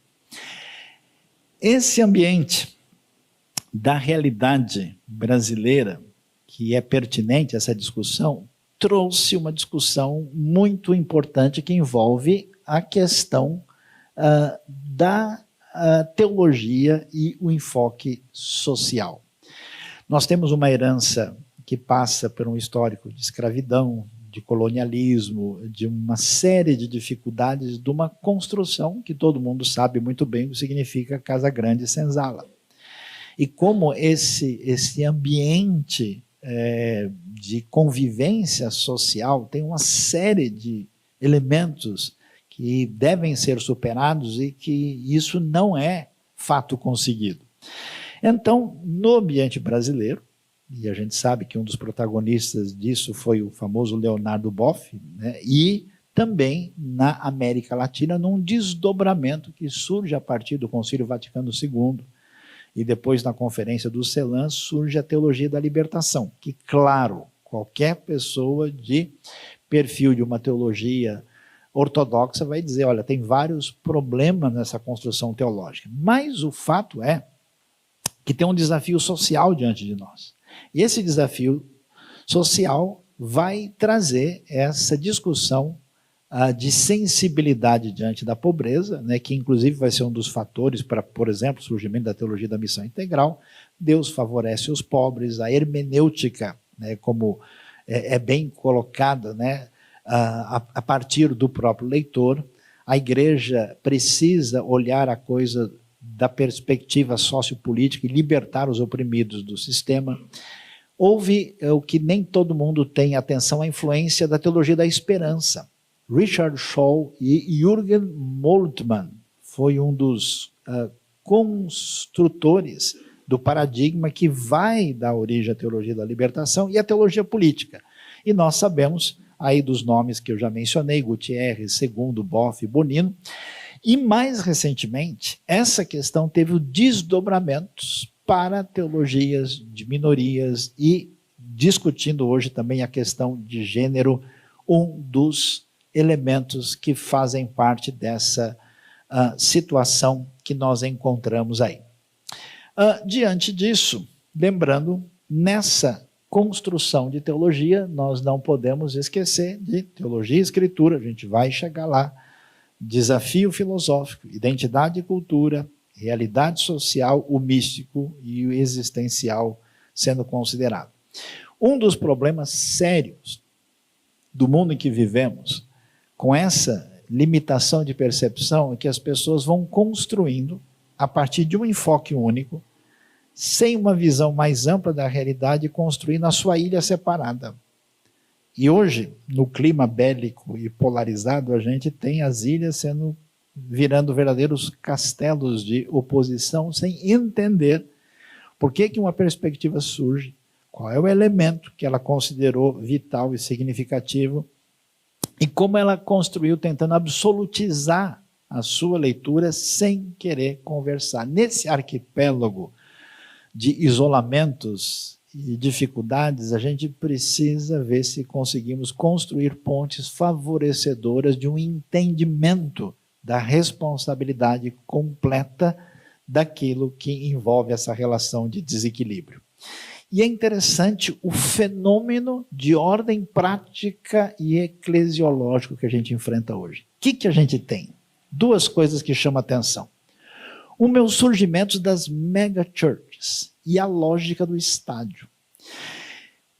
Esse ambiente da realidade brasileira, que é pertinente a essa discussão, trouxe uma discussão muito importante que envolve a questão da teologia e o enfoque social. Nós temos uma herança que passa por um histórico de escravidão, de colonialismo, de uma série de dificuldades, de uma construção que todo mundo sabe muito bem o que significa Casa Grande e Senzala. E como esse ambiente de convivência social tem uma série de elementos que devem ser superados e que isso não é fato conseguido. Então, no ambiente brasileiro, e a gente sabe que um dos protagonistas disso foi o famoso Leonardo Boff, né, e também na América Latina, num desdobramento que surge a partir do Concílio Vaticano II, e depois na Conferência do CELAM surge a teologia da libertação, que, claro, qualquer pessoa de perfil de uma teologia ortodoxa vai dizer, olha, tem vários problemas nessa construção teológica, mas o fato é que tem um desafio social diante de nós. E esse desafio social vai trazer essa discussão de sensibilidade diante da pobreza, né, que inclusive vai ser um dos fatores para, por exemplo, o surgimento da teologia da missão integral. Deus favorece os pobres, a hermenêutica, né, como é bem colocada, né, a partir do próprio leitor. A igreja precisa olhar a coisa da perspectiva sociopolítica e libertar os oprimidos do sistema. Houve o que nem todo mundo tem atenção, a influência da teologia da esperança. Richard Shaw e Jürgen Moltmann foi um dos construtores do paradigma que vai dar origem à teologia da libertação e à teologia política. E nós sabemos aí dos nomes que eu já mencionei, Gutierrez, Segundo, Boff e Bonino. E mais recentemente, essa questão teve desdobramentos para teologias de minorias e discutindo hoje também a questão de gênero, um dos elementos que fazem parte dessa situação que nós encontramos aí. Diante disso, lembrando, nessa construção de teologia, nós não podemos esquecer de teologia e escritura, a gente vai chegar lá, desafio filosófico, identidade e cultura, realidade social, o místico e o existencial sendo considerado. Um dos problemas sérios do mundo em que vivemos, com essa limitação de percepção, é que as pessoas vão construindo, a partir de um enfoque único, sem uma visão mais ampla da realidade, construindo a sua ilha separada. E hoje, no clima bélico e polarizado, a gente tem as ilhas virando verdadeiros castelos de oposição, sem entender por que uma perspectiva surge, qual é o elemento que ela considerou vital e significativo, e como ela construiu tentando absolutizar a sua leitura sem querer conversar. Nesse arquipélago de isolamentos e dificuldades, a gente precisa ver se conseguimos construir pontes favorecedoras de um entendimento da responsabilidade completa daquilo que envolve essa relação de desequilíbrio. E é interessante o fenômeno de ordem prática e eclesiológico que a gente enfrenta hoje. O que a gente tem? Duas coisas que chamam a atenção. Um é o surgimento das mega churches e a lógica do estádio.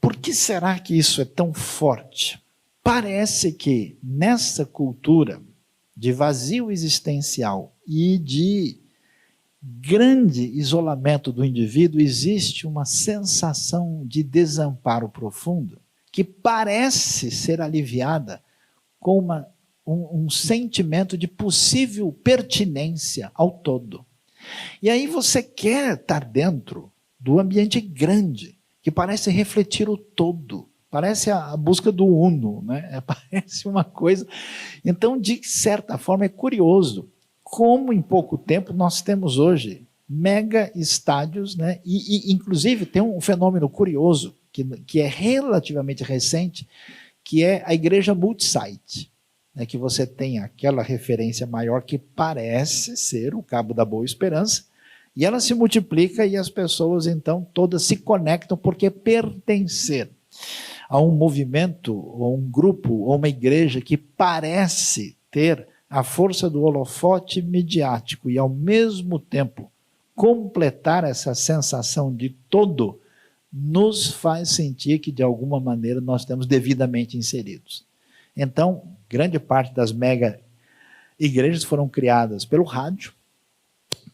Por que será que isso é tão forte? Parece que nessa cultura de vazio existencial e de grande isolamento do indivíduo, existe uma sensação de desamparo profundo que parece ser aliviada com um sentimento de possível pertinência ao todo. E aí você quer estar dentro do ambiente grande, que parece refletir o todo, parece a busca do uno, né? Parece uma coisa. Então, de certa forma, é curioso como em pouco tempo nós temos hoje mega estádios, né? E inclusive tem um fenômeno curioso, que é relativamente recente, que é a igreja multisite, né? Que você tem aquela referência maior que parece ser o Cabo da Boa Esperança, e ela se multiplica e as pessoas então todas se conectam porque pertencer a um movimento, ou um grupo, ou uma igreja que parece ter a força do holofote midiático e, ao mesmo tempo, completar essa sensação de todo, nos faz sentir que, de alguma maneira, nós estamos devidamente inseridos. Então, grande parte das mega igrejas foram criadas pelo rádio,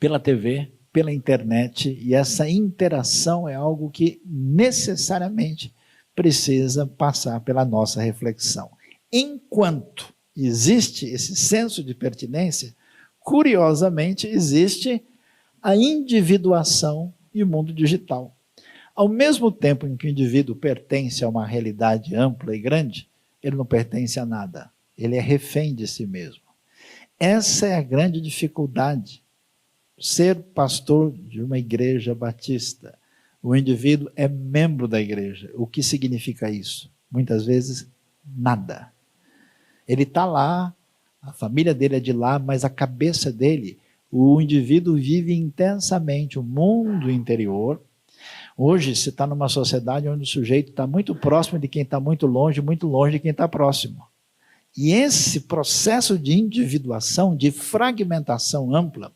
pela TV, pela internet, e essa interação é algo que necessariamente precisa passar pela nossa reflexão. Enquanto existe esse senso de pertinência, curiosamente existe a individuação e o mundo digital. Ao mesmo tempo em que o indivíduo pertence a uma realidade ampla e grande, ele não pertence a nada, ele é refém de si mesmo. Essa é a grande dificuldade. Ser pastor de uma igreja batista, o indivíduo é membro da igreja. O que significa isso? Muitas vezes, nada. Ele está lá, a família dele é de lá, mas a cabeça dele, o indivíduo vive intensamente o mundo interior. Hoje, você está numa sociedade onde o sujeito está muito próximo de quem está muito longe de quem está próximo. E esse processo de individuação, de fragmentação ampla,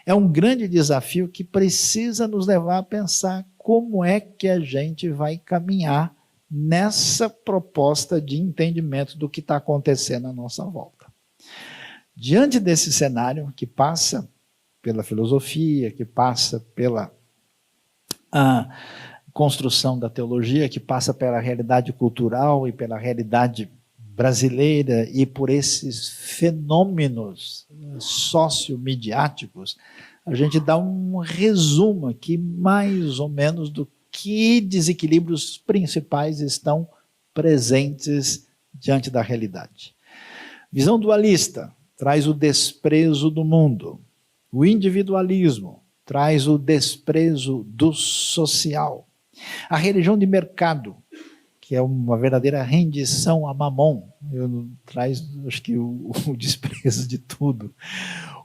é um grande desafio que precisa nos levar a pensar como é que a gente vai caminhar nessa proposta de entendimento do que está acontecendo à nossa volta. Diante desse cenário que passa pela filosofia, que passa pela construção da teologia, que passa pela realidade cultural e pela realidade brasileira e por esses fenômenos sociomediáticos, a gente dá um resumo aqui mais ou menos do que desequilíbrios principais estão presentes diante da realidade. Visão dualista traz o desprezo do mundo. O individualismo traz o desprezo do social. A religião de mercado, que é uma verdadeira rendição a Mamon, traz, acho que, o desprezo de tudo.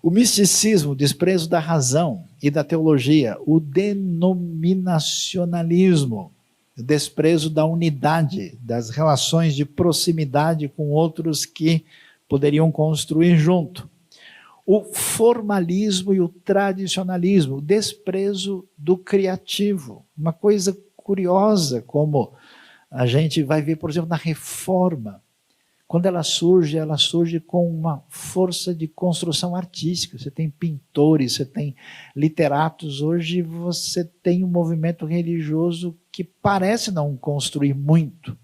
O misticismo, o desprezo da razão e da teologia. O denominacionalismo, o desprezo da unidade, das relações de proximidade com outros que poderiam construir junto. O formalismo e o tradicionalismo, o desprezo do criativo. Uma coisa curiosa como a gente vai ver, por exemplo, na reforma, quando ela surge com uma força de construção artística. Você tem pintores, você tem literatos. Hoje você tem um movimento religioso que parece não construir muito.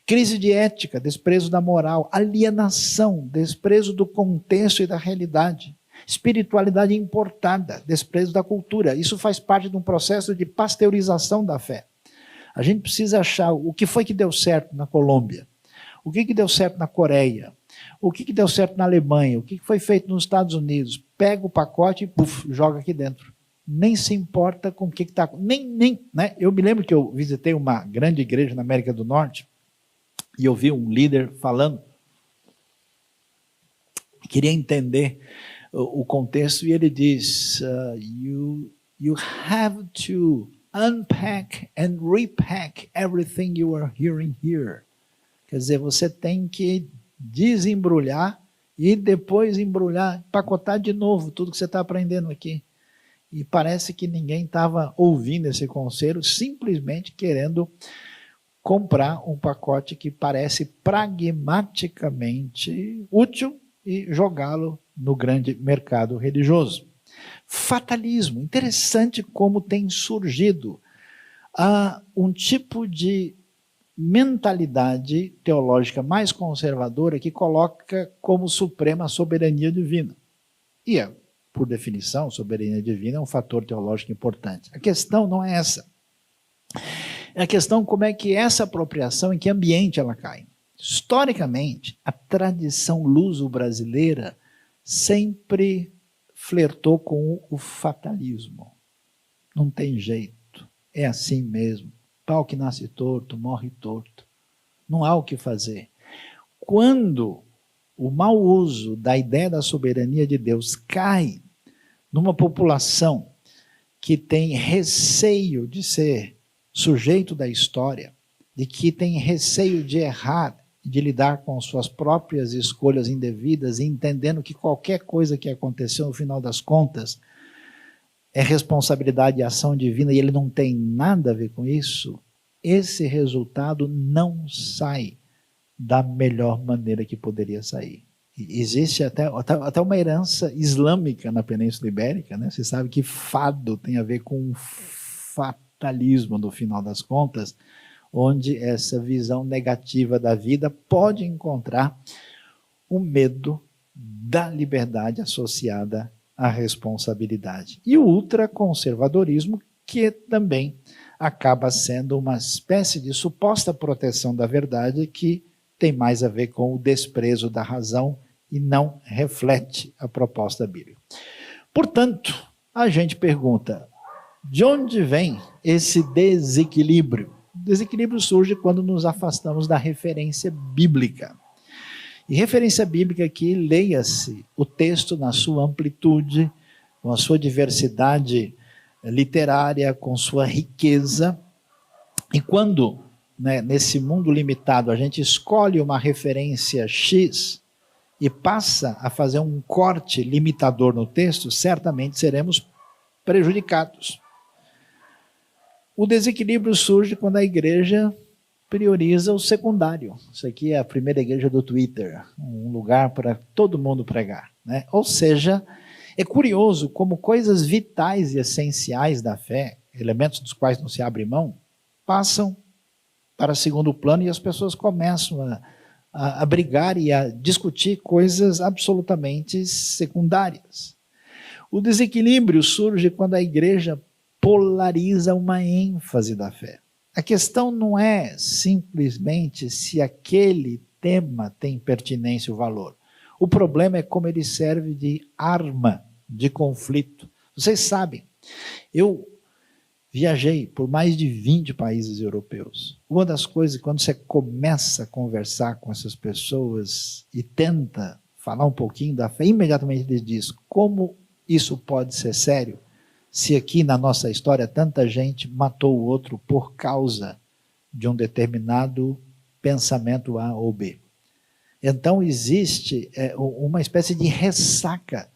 Crise de ética, desprezo da moral, alienação, desprezo do contexto e da realidade. Espiritualidade importada, desprezo da cultura. Isso faz parte de um processo de pasteurização da fé. A gente precisa achar o que foi que deu certo na Colômbia. O que deu certo na Coreia? O que deu certo na Alemanha? O que foi feito nos Estados Unidos? Pega o pacote e joga aqui dentro. Nem se importa com o que está... né? Eu me lembro que eu visitei uma grande igreja na América do Norte e eu vi um líder falando, queria entender o contexto, e ele diz, you have to unpack and repack everything you are hearing here. Quer dizer, você tem que desembrulhar e depois embrulhar, empacotar de novo tudo que você está aprendendo aqui. E parece que ninguém estava ouvindo esse conselho, simplesmente querendo comprar um pacote que parece pragmaticamente útil e jogá-lo no grande mercado religioso. Fatalismo. Interessante como tem surgido um tipo de mentalidade teológica mais conservadora que coloca como suprema a soberania divina. E, por definição, soberania divina é um fator teológico importante. A questão não é essa. É a questão como é que essa apropriação, em que ambiente ela cai. Historicamente, a tradição luso-brasileira sempre flertou com o fatalismo. Não tem jeito, é assim mesmo. Pau que nasce torto, morre torto. Não há o que fazer. Quando o mau uso da ideia da soberania de Deus cai numa população que tem receio de ser sujeito da história, de que tem receio de errar, de lidar com suas próprias escolhas indevidas, e entendendo que qualquer coisa que aconteceu no final das contas é responsabilidade e ação divina e ele não tem nada a ver com isso, esse resultado não sai da melhor maneira que poderia sair. Existe até uma herança islâmica na Península Ibérica, né? Você sabe que fado tem a ver com fatalismo no final das contas, onde essa visão negativa da vida pode encontrar o medo da liberdade associada à responsabilidade. E o ultraconservadorismo, que também acaba sendo uma espécie de suposta proteção da verdade que tem mais a ver com o desprezo da razão e não reflete a proposta bíblica. Portanto, a gente pergunta, de onde vem esse desequilíbrio? O desequilíbrio surge quando nos afastamos da referência bíblica. E referência bíblica aqui, leia-se o texto na sua amplitude, com a sua diversidade literária, com sua riqueza. E quando, né, nesse mundo limitado, a gente escolhe uma referência X e passa a fazer um corte limitador no texto, certamente seremos prejudicados. O desequilíbrio surge quando a igreja prioriza o secundário. Isso aqui é a primeira igreja do Twitter, um lugar para todo mundo pregar, né? Ou seja, é curioso como coisas vitais e essenciais da fé, elementos dos quais não se abre mão, passam para segundo plano e as pessoas começam a brigar e a discutir coisas absolutamente secundárias. O desequilíbrio surge quando a igreja polariza uma ênfase da fé. A questão não é simplesmente se aquele tema tem pertinência ou valor. O problema é como ele serve de arma de conflito. Vocês sabem, eu viajei por mais de 20 países europeus. Uma das coisas, quando você começa a conversar com essas pessoas e tenta falar um pouquinho da fé, imediatamente eles dizem, como isso pode ser sério se aqui na nossa história tanta gente matou o outro por causa de um determinado pensamento A ou B. Então existe uma espécie de ressaca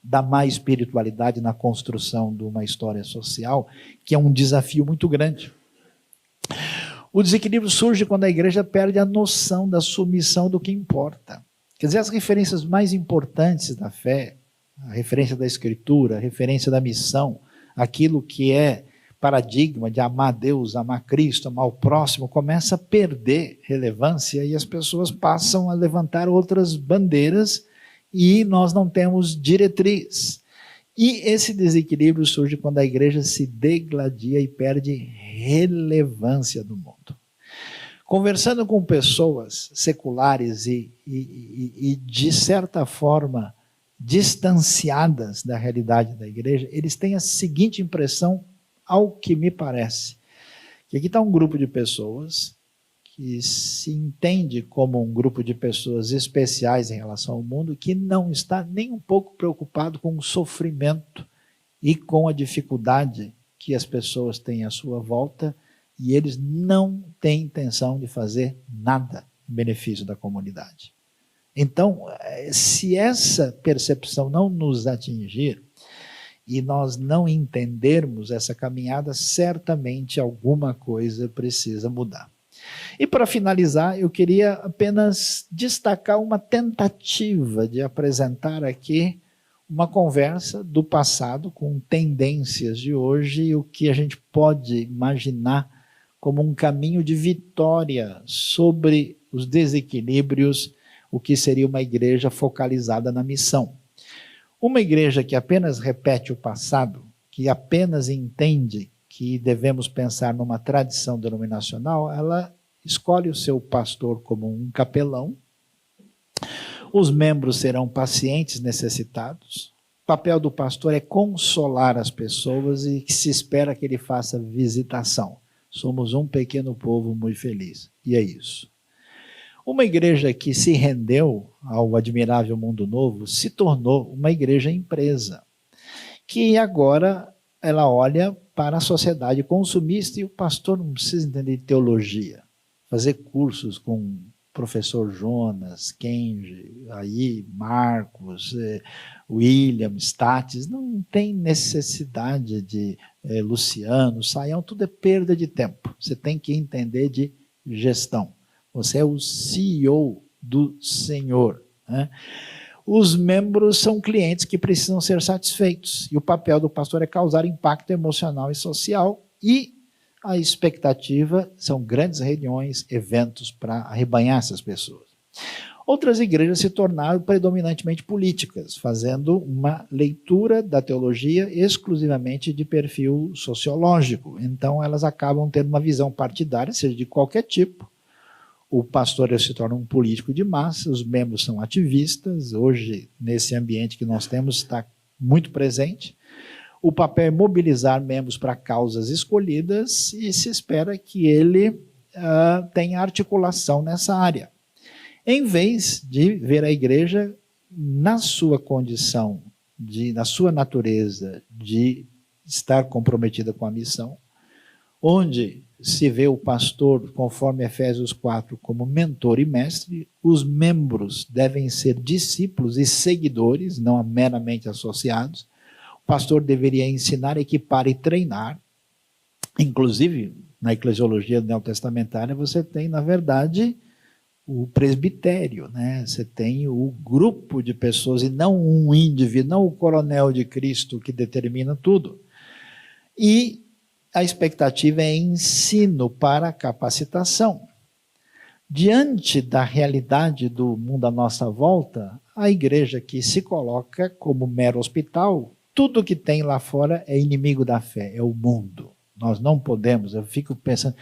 da má espiritualidade na construção de uma história social, que é um desafio muito grande. O desequilíbrio surge quando a igreja perde a noção da submissão do que importa. Quer dizer, as referências mais importantes da fé, a referência da Escritura, a referência da missão, aquilo que é paradigma de amar Deus, amar Cristo, amar o próximo, começa a perder relevância e as pessoas passam a levantar outras bandeiras e nós não temos diretriz. E esse desequilíbrio surge quando a igreja se degladia e perde relevância no mundo. Conversando com pessoas seculares e de certa forma distanciadas da realidade da igreja, eles têm a seguinte impressão, ao que me parece, que aqui está um grupo de pessoas que se entende como um grupo de pessoas especiais em relação ao mundo, que não está nem um pouco preocupado com o sofrimento e com a dificuldade que as pessoas têm à sua volta, e eles não têm intenção de fazer nada em benefício da comunidade. Então, se essa percepção não nos atingir, e nós não entendermos essa caminhada, certamente alguma coisa precisa mudar. E para finalizar, eu queria apenas destacar uma tentativa de apresentar aqui uma conversa do passado com tendências de hoje e o que a gente pode imaginar como um caminho de vitória sobre os desequilíbrios, o que seria uma igreja focalizada na missão. Uma igreja que apenas repete o passado, que apenas entende que devemos pensar numa tradição denominacional, ela escolhe o seu pastor como um capelão, os membros serão pacientes necessitados, o papel do pastor é consolar as pessoas e que se espera que ele faça visitação. Somos um pequeno povo muito feliz, e é isso. Uma igreja que se rendeu ao admirável mundo novo se tornou uma igreja empresa, que agora ela olha para a sociedade consumista e o pastor não precisa entender teologia, fazer cursos com o professor Jonas, Kenji, aí Marcos, William, States, não tem necessidade de Luciano, Saião, tudo é perda de tempo. Você tem que entender de gestão. Você é o CEO do Senhor, né? Os membros são clientes que precisam ser satisfeitos. E o papel do pastor é causar impacto emocional e social. E a expectativa são grandes reuniões, eventos para arrebanhar essas pessoas. Outras igrejas se tornaram predominantemente políticas, fazendo uma leitura da teologia exclusivamente de perfil sociológico. Então elas acabam tendo uma visão partidária, seja de qualquer tipo. O pastor se torna um político de massa, os membros são ativistas, hoje, nesse ambiente que nós temos, está muito presente. O papel é mobilizar membros para causas escolhidas e se espera que ele tenha articulação nessa área. Em vez de ver a igreja na sua condição, na sua natureza de estar comprometida com a missão, onde se vê o pastor, conforme Efésios 4, como mentor e mestre, os membros devem ser discípulos e seguidores, não meramente associados. O pastor deveria ensinar, equipar e treinar. Inclusive, na eclesiologia neotestamentária, você tem, na verdade, o presbitério, né? Você tem o grupo de pessoas e não um indivíduo, não o coronel de Cristo que determina tudo. E a expectativa é ensino para capacitação. Diante da realidade do mundo à nossa volta, a igreja que se coloca como mero hospital, tudo que tem lá fora é inimigo da fé, é o mundo. Nós não podemos, eu fico pensando,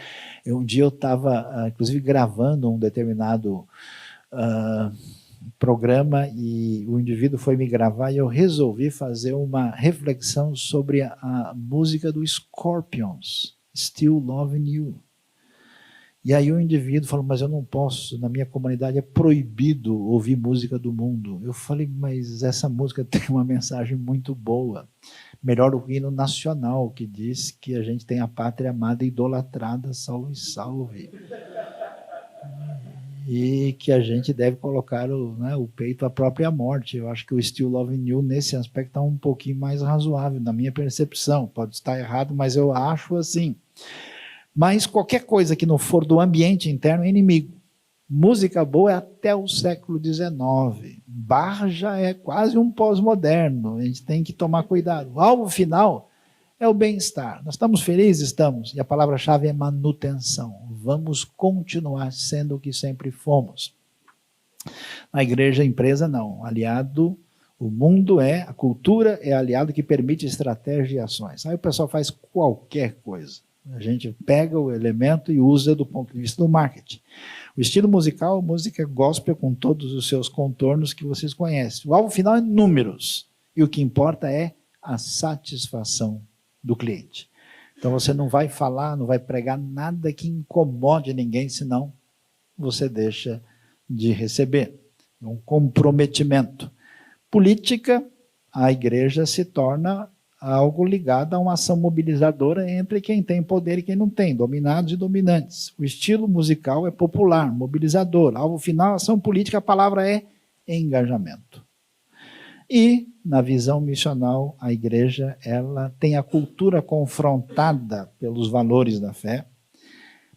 um dia eu estava, inclusive, gravando um determinado programa e o indivíduo foi me gravar e eu resolvi fazer uma reflexão sobre a música do Scorpions, Still Loving You. E aí o indivíduo falou, mas eu não posso, na minha comunidade é proibido ouvir música do mundo. Eu falei, mas essa música tem uma mensagem muito boa. Melhor o hino nacional, que diz que a gente tem a pátria amada e idolatrada, salve, salve. E que a gente deve colocar o peito à própria morte. Eu acho que o Still Loving You, nesse aspecto, está um pouquinho mais razoável, na minha percepção. Pode estar errado, mas eu acho assim. Mas qualquer coisa que não for do ambiente interno é inimigo. Música boa é até o século XIX. Bach já é quase um pós-moderno. A gente tem que tomar cuidado. O alvo final é o bem-estar. Nós estamos felizes? Estamos. E a palavra-chave é manutenção. Vamos continuar sendo o que sempre fomos. Na igreja, a empresa não. Aliado, o mundo a cultura é aliado que permite estratégia e ações. Aí o pessoal faz qualquer coisa. A gente pega o elemento e usa do ponto de vista do marketing. O estilo musical, música gospel com todos os seus contornos que vocês conhecem. O alvo final é números. E o que importa é a satisfação do cliente. Então você não vai falar, não vai pregar nada que incomode ninguém, senão você deixa de receber. É um comprometimento. Política, a igreja se torna algo ligado a uma ação mobilizadora entre quem tem poder e quem não tem, dominados e dominantes. O estilo musical é popular, mobilizador. Alvo final, ação política, a palavra é engajamento. E, na visão missional, a igreja ela tem a cultura confrontada pelos valores da fé,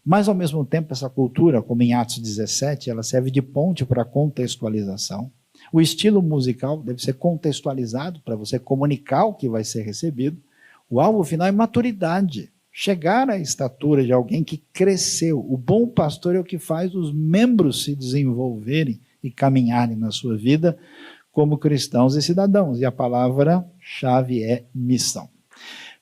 mas, ao mesmo tempo, essa cultura, como em Atos 17, ela serve de ponte para a contextualização. O estilo musical deve ser contextualizado para você comunicar o que vai ser recebido. O alvo final é maturidade, chegar à estatura de alguém que cresceu. O bom pastor é o que faz os membros se desenvolverem e caminharem na sua vida como cristãos e cidadãos. E a palavra-chave é missão.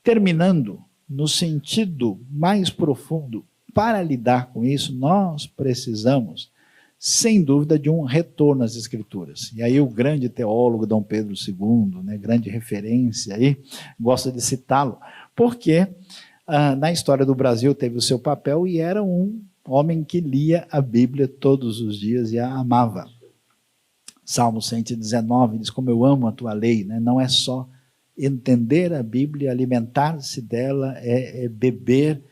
Terminando, no sentido mais profundo, para lidar com isso, nós precisamos, sem dúvida, de um retorno às Escrituras. E aí o grande teólogo Dom Pedro II, né, grande referência aí, gosta de citá-lo, porque na história do Brasil teve o seu papel e era um homem que lia a Bíblia todos os dias e a amava. Salmo 119 diz, como eu amo a tua lei, né? Não é só entender a Bíblia, alimentar-se dela, é beber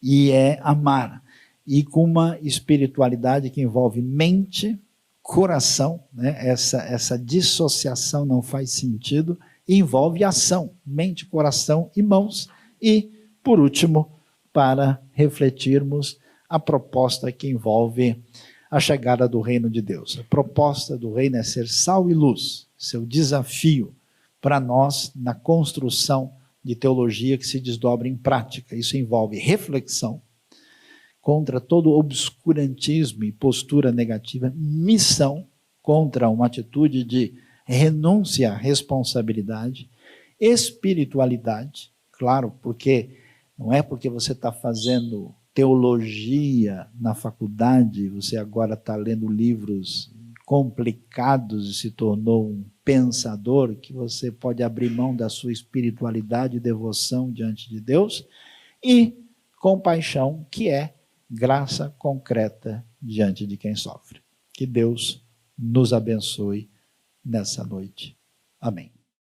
e é amar. E com uma espiritualidade que envolve mente, coração, né? Essa dissociação não faz sentido, e envolve ação, mente, coração e mãos. E, por último, para refletirmos a proposta que envolve a chegada do reino de Deus. A proposta do reino é ser sal e luz, seu desafio para nós na construção de teologia que se desdobra em prática. Isso envolve reflexão contra todo obscurantismo e postura negativa, missão contra uma atitude de renúncia à responsabilidade, espiritualidade, claro, porque não é porque você está fazendo teologia na faculdade, você agora está lendo livros complicados e se tornou um pensador, que você pode abrir mão da sua espiritualidade e devoção diante de Deus, e compaixão, que é graça concreta diante de quem sofre. Que Deus nos abençoe nessa noite. Amém.